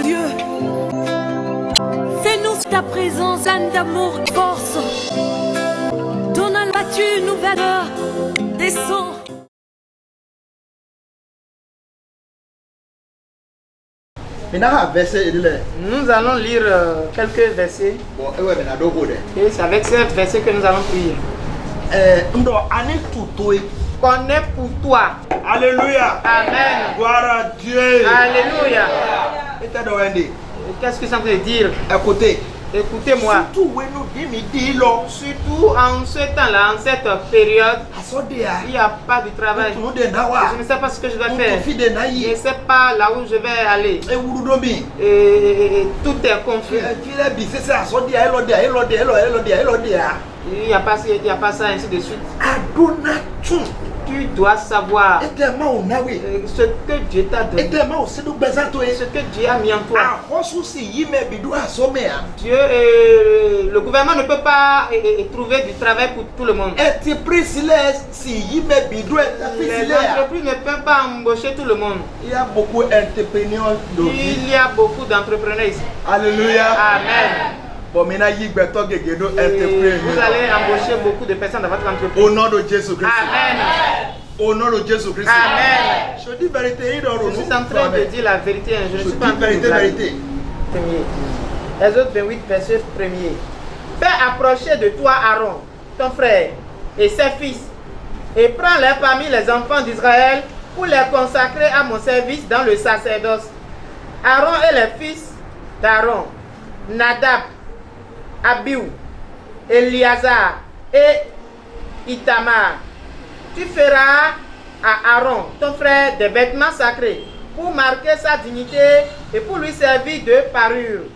Dieu. Fais-nous ta présence, âme d'amour, force. Donne à battu une nouvelle heure. Descends. Nous allons lire quelques versets. Et c'est avec ces versets que nous allons prier. Qu'on est pour toi. Alléluia. Amen. Gloire à Dieu. Alléluia. Qu'est-ce que ça veut dire? Écoutez. Écoutez-moi. Surtout en ce temps-là, en cette période, il n'y a pas de travail. Je ne sais pas ce que je vais faire. Je ne sais pas là où je vais aller. Et tout est confus. Il n'y a pas ça, ainsi de suite. Tu dois savoir ce que Dieu t'a donné, ce que Dieu a mis en toi. Dieu, le gouvernement ne peut pas trouver du travail pour tout le monde. Les entreprises ne peuvent pas embaucher tout le monde. Il y a beaucoup d'entrepreneurs. Il y a beaucoup d'entrepreneurs ici. Alléluia. Amen. Bon, maintenant, vous allez embaucher beaucoup de personnes dans votre entreprise. Au nom de Jésus-Christ. Amen. Au nom de Jésus-Christ. Amen. Je dis vérité. Je suis en train de dire la vérité. Je ne suis pas en train de dire vérité. Exode 28, verset 1er. Fais approcher de toi Aaron, ton frère, et ses fils, et prends-les parmi les enfants d'Israël pour les consacrer à mon service dans le sacerdoce. Aaron et les fils d'Aaron, Nadab, Abihu, Eliazar et Itamar. Tu feras à Aaron, ton frère, des vêtements sacrés pour marquer sa dignité et pour lui servir de parure.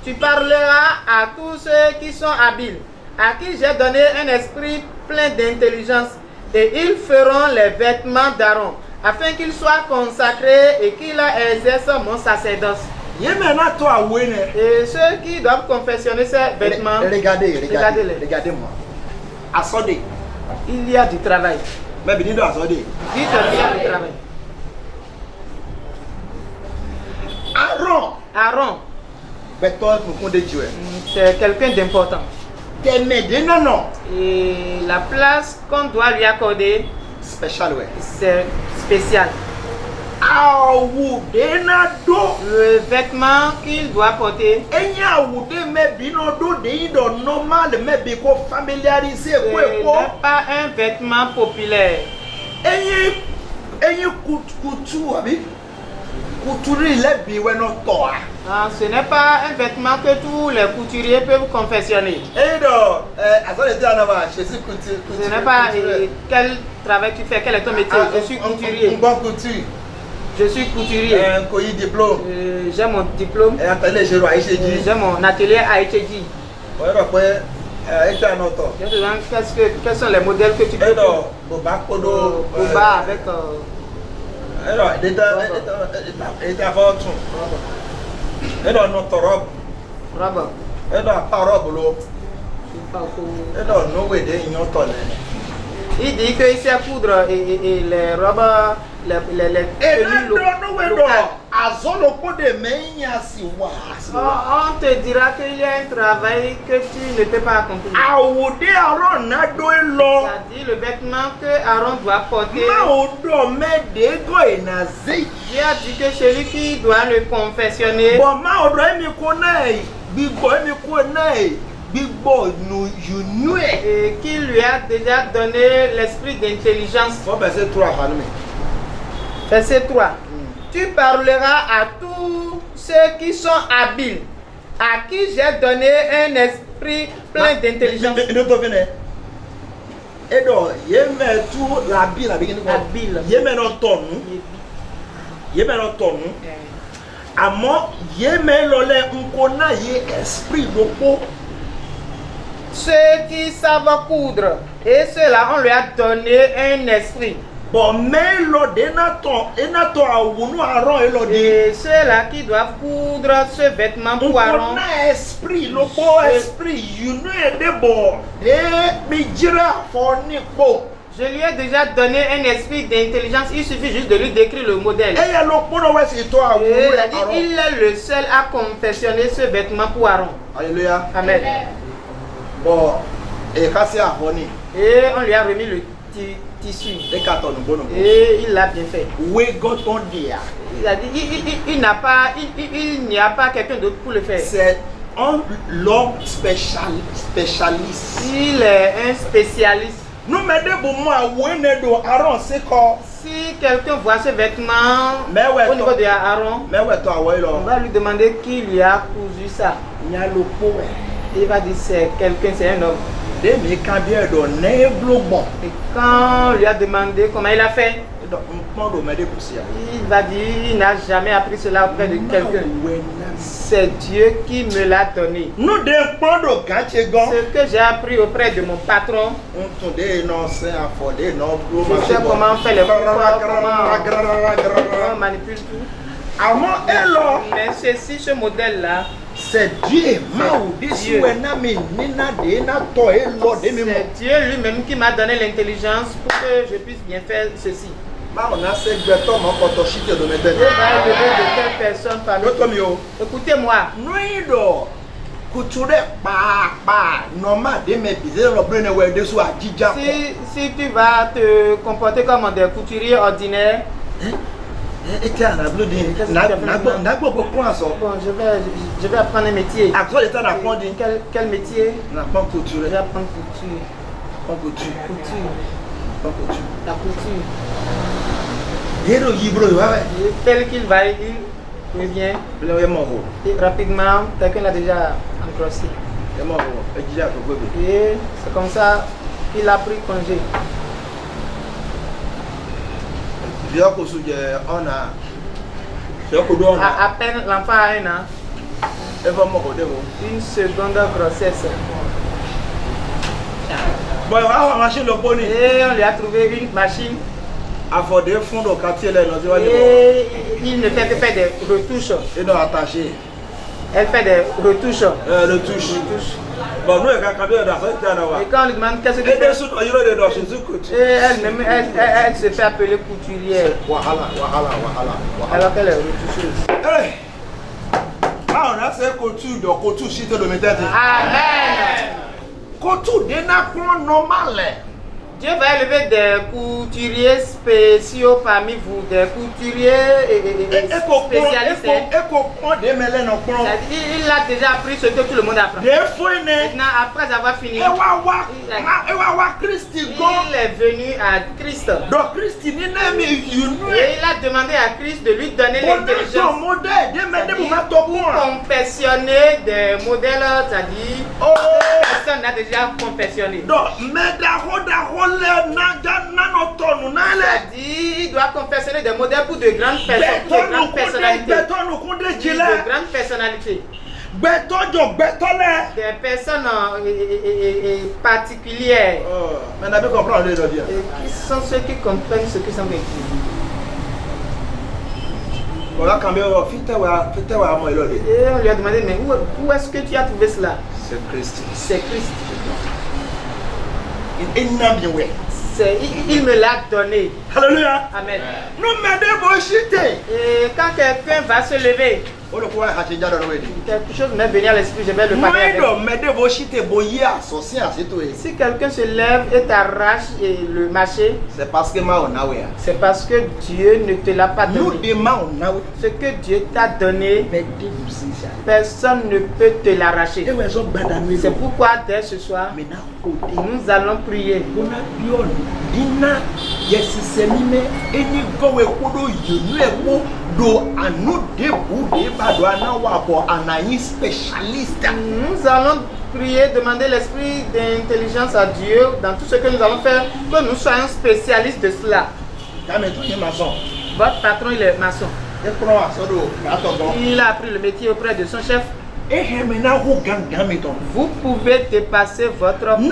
Tu parleras à tous ceux qui sont habiles, à qui j'ai donné un esprit plein d'intelligence, et ils feront les vêtements d'Aaron, afin qu'il soit consacré et qu'il exerce mon sacerdoce. Et ceux qui doivent confectionner ces vêtements, regardez-moi. Assodé. Il y a du travail. Mais il y a du travail. Aaron. C'est quelqu'un d'important. Et la place qu'on doit lui accorder, c'est spécial. Le vêtement qu'il doit porter, ce n'est pas un vêtement populaire. Ce n'est pas un vêtement que tous les couturiers peuvent confectionner. Ce n'est pas quel travail tu fais, quel est ton métier. Je suis couturier. Je suis couturier. J'ai mon diplôme. J'ai mon atelier à Echedi. Quels sont les modèles que tu peux faire? Boba avec... Il dit qu'il sait coudre et les robes, les tenues locales. On te dira qu'il y a un travail que tu ne peux pas accomplir. C'est-à-dire le vêtement que Aaron doit porter. Dieu a dit que celui qui doit le confectionner, et qui lui a déjà donné l'esprit d'intelligence. Verset 3. Tu parleras à tous ceux qui sont habiles, à qui j'ai donné un esprit plein d'intelligence. Ceux qui savent coudre, et ceux-là, on lui a donné un esprit. Et ceux-là qui doivent coudre ce vêtement pour Aaron, Je lui ai déjà donné un esprit d'intelligence. Il suffit juste de lui décrire le modèle. Eya lo kpono we si to awu Et il a we dit, Aaron. il est le seul à confectionner ce vêtement pour Aaron. Alléluia. Amen. Bon, et kasi ahoni. Et on lui a remis le tissu. E ka to nubo nubo. Et il l'a bien fait. We got on there. Il a dit, il n'y a pas quelqu'un d'autre pour le faire. C'est un l'homme spécialiste. Il est un spécialiste. Nous m'aidons pour moi, ouais, do Aaron, c'est quoi? Si quelqu'un voit ce vêtement Mais ouais, au niveau de Aaron, Mais ouais, toi, ouais, on là. va lui demander qui lui a cousu ça. Il y a le pot. Il va dire c'est quelqu'un, c'est un homme. Des mecs qui ont bien donné, bon. Et quand on lui a demandé comment il a fait, Donc, on peut m'aider pour ça. il va dire il n'a jamais appris cela auprès de quelqu'un. C'est Dieu qui me l'a donné. Nous dépendons de quartier. Ce que j'ai appris auprès de mon patron, On tourne non, c'est à fond, non, je sais comment on fait les pouvoirs, comment on manipule tout. Avant, et là, Mais ceci, ce modèle-là, c'est Dieu. Dieu. C'est Dieu lui-même qui m'a donné l'intelligence pour que je puisse bien faire ceci. On a ces bétons, mon potochite de Dieu va élever de telles personnes parmi nous. Écoutez-moi. Noido, couture pas normal de mes bizarres robine ouais de soit dija. Si tu vas te comporter comme des couturiers ordinaires, Et tiens, la bleu dit, n'a pas beaucoup à ça. bon, je vais apprendre un métier. À quoi l'état d'apprendre Quel métier? n'a pas Je couture, vais apprendre couture. pas couture, Couture. pas couture. La couture. Héros yibro ouais. Et tel qu'il va, il revient. Le est mort. Et rapidement, quelqu'un l'a déjà engrossé. est mort. Et déjà que bébé. Et c'est comme ça qu'il a pris congé. Viens qu'on se on a. C'est qu'on doit. À peine l'enfant a 1 an, Elle va mort de vous. une seconde grossesse. Bon, on va marcher le bonnet. Et on lui a trouvé une machine. Avant de fondre au quartier là, nous allons. Et il ne fait que faire des retouches. Et nous attacher. Elle fait des retouches. Retouche. Bon, nous, quand on est dans ce temps-là, Et quand on lui demande qu'est-ce que tu et fais, des sous, il y a des dents chez eux. et elle-même, elle se fait appeler couturière. Wahala. Alors qu'elle est retoucheuse. Hey! Ah, on a ces couture de couture chite de méthode. Amen. Couture d'un point normal. Dieu va élever des couturiers spéciaux parmi vous, des couturiers spécialistes. C'est-à-dire, il a déjà appris ce que tout le monde apprend. Maintenant, après avoir fini, il est venu à Christ. Et il a demandé à Christ de lui donner l'intelligence pour confectionner des modèles, c'est-à-dire, personne n'a déjà confectionné. C'est-à-dire, il doit confectionner des modèles pour de grandes personnes, de grandes personnalités. De grandes personnalités. Des personnes particulières. Qui sont ceux qui comprennent ce que ça veut dire. Et on lui a demandé, mais où est-ce que tu as trouvé cela? C'est Christ. C'est Christ. Il me l'a donné. Alléluia. Amen. Nous m'aidons Et quand quelqu'un va se lever, quelque chose m'est venu à l'esprit, je vais le parler avec vous. Si quelqu'un se lève et t'arrache le marché, c'est parce que c'est parce que Dieu ne te l'a pas nous donné. demandons. Ce que Dieu t'a donné, personne ne peut te l'arracher. C'est pourquoi dès ce soir, nous allons prier. Nous allons prier, demander l'esprit d'intelligence à Dieu dans tout ce que nous allons faire, que nous soyons spécialistes de cela. Votre patron, il est maçon. Il a appris le métier auprès de son chef. Vous pouvez dépasser votre patron.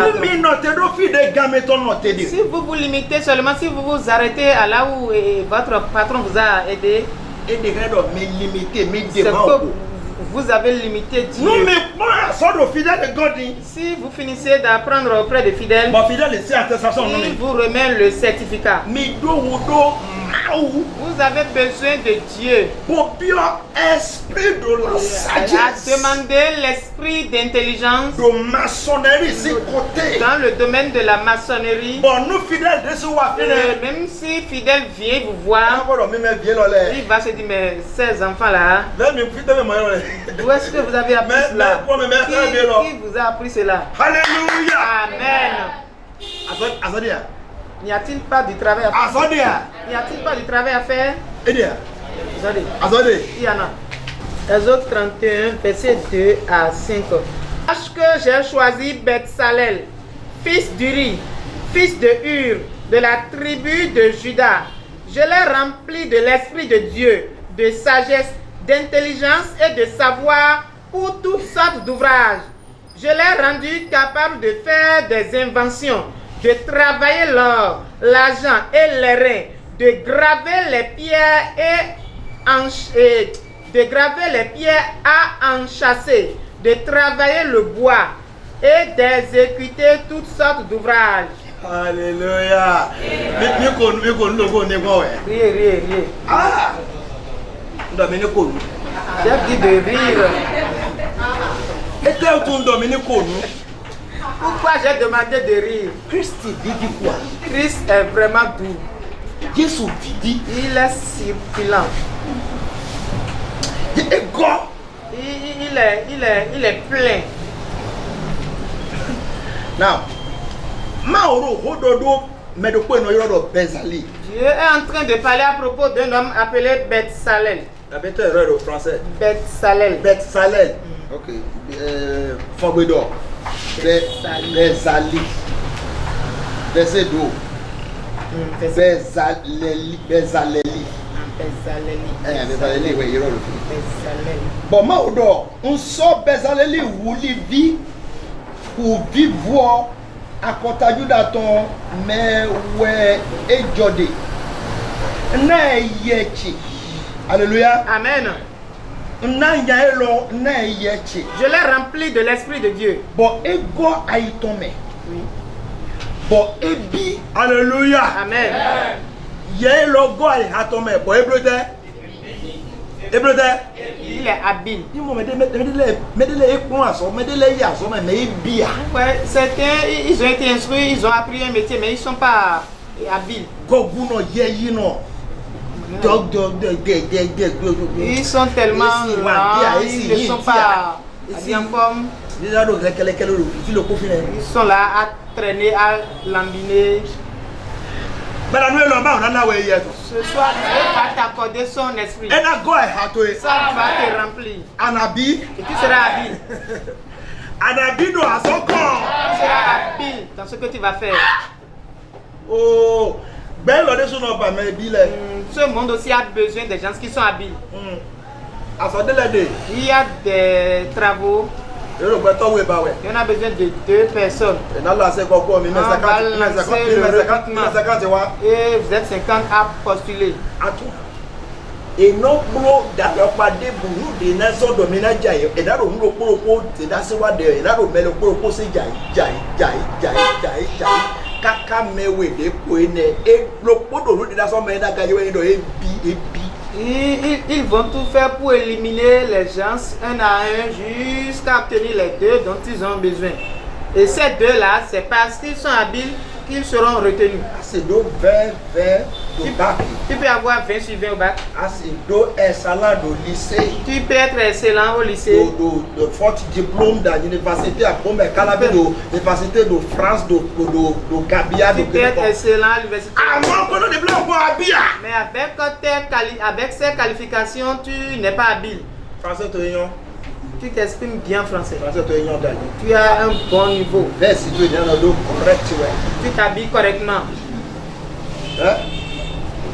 Si vous vous limitez seulement, si vous vous arrêtez à là où votre patron vous a aidé, c'est que vous avez limité Dieu. Non, mais moi, sort de fidèle de God. Si vous finissez d'apprendre auprès des fidèles, Mon fidèle, c'est attestation. il vous remet le certificat. Vous avez besoin de Dieu. Pour bien esprit de la À sagesse. demander l'esprit d'intelligence De maçonnerie, c'est côté. dans le domaine de la maçonnerie. Bon, nous fidèles de ce wa Même si fidèle vient vous voir, il va se dire, mais ces enfants-là, d'où est-ce que vous avez appris cela? Qui vous a appris cela? Alléluia. Amen. Azadia. N'y a-t-il pas du travail à faire? Azadia. N'y a-t-il pas du travail à faire? Edia. Attendez, Azadia. il y en a. Exode 31, verset 2 à 5. Sache que j'ai choisi Beth-Salel, fils d'Uri, fils de Hur, de la tribu de Juda. Je l'ai rempli de l'Esprit de Dieu, de sagesse, d'intelligence et de savoir pour toutes sortes d'ouvrages. Je l'ai rendu capable de faire des inventions, de travailler l'or, l'argent et les reins, de graver les pierres à enchâsser, de travailler le bois et d'exécuter toutes sortes d'ouvrages. Alléluia. Riez. Ah. J'ai dit de rire. Pourquoi j'ai demandé de rire? Christi dit quoi? Christ est vraiment doux. Jésus dit. Il est circulant. Il est plein. Now, Mauro Hododo Medokweno Yoro Bezali. Dieu est en train de parler à propos d'un homme appelé Beth-Salel. La bête erreur au français. Beth-Salel. Beth-Salel. Ok. Fogbedo. Bezali. Verset 2. Bezaleli. Bezaleli. Bezaleli, oui, il y a le Bezalel. bon, Mauro, on sort Bezaleli où il vit pour vivre à côté de ton mais ouais et Jodé. Na yechi. Alléluia. Amen. Na yaelo na yechi. Je l'ai rempli de l'Esprit de Dieu. Bon, ego aitome. Oui. Bon, ebi. Alléluia. Amen. Yaelo go aitome. Bon, eblote. Il est habile. Ouais, certains, ils ont été instruits, ils ont appris un métier, mais ils ne sont pas habiles. Ils sont tellement lents, ils ne sont pas habillés en forme. Ils sont là à traîner, à lambiner. Ce soir, Dieu va t'accorder son esprit. Ça va te remplir. Et tu seras habile. Tu seras habile dans ce que tu vas faire. Oh, Ce monde aussi a besoin des gens qui sont habiles. Il y a des travaux. Et on a besoin de 2 personnes. Et vous êtes 50 à postuler. Et non pour d'avoir des boulots des nations de ménage et là on le propos c'est d'avoir des là on met le propos c'est kaka mewe de poene et le propos de nations ménage et Ils vont tout faire pour éliminer les gens un à un jusqu'à obtenir les 2 dont ils ont besoin. Et ces 2-là, c'est parce qu'ils sont habiles qu'ils seront retenus. C'est do 20 au bac. Tu peux avoir 20 sur 20 au bac. C'est do excellent au lycée. Tu peux être excellent au lycée. De fort diplôme de l'université à Bombe Calabé, de l'université de France, de Gabia. Tu peux être excellent à l'université. Ah non, on ne peut pas habiller. Mais avec ces qualifications, tu n'es pas habile. Français, tu es Tu t'exprimes bien français. Français, tu as un bon niveau. Tu t'habilles correctement. Hein?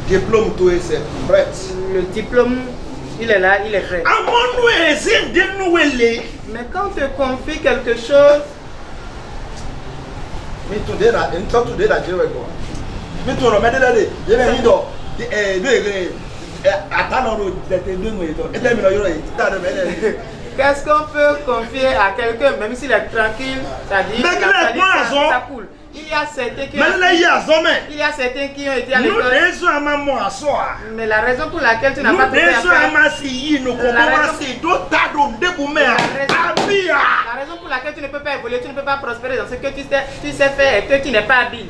Diplôme, tout est prêt. Le diplôme, il est là, il est prêt. Mais quand on te confie quelque chose, Qu'est-ce qu'on peut confier à quelqu'un, même s'il est tranquille, c'est-à-dire ça coule. Il y a certains qui ont été à l'école. Mais la raison pour laquelle tu n'as pas trouvé affaire, la raison pour laquelle tu ne peux pas évoluer, tu ne peux pas prospérer dans ce que tu sais faire et que tu n'es pas habile.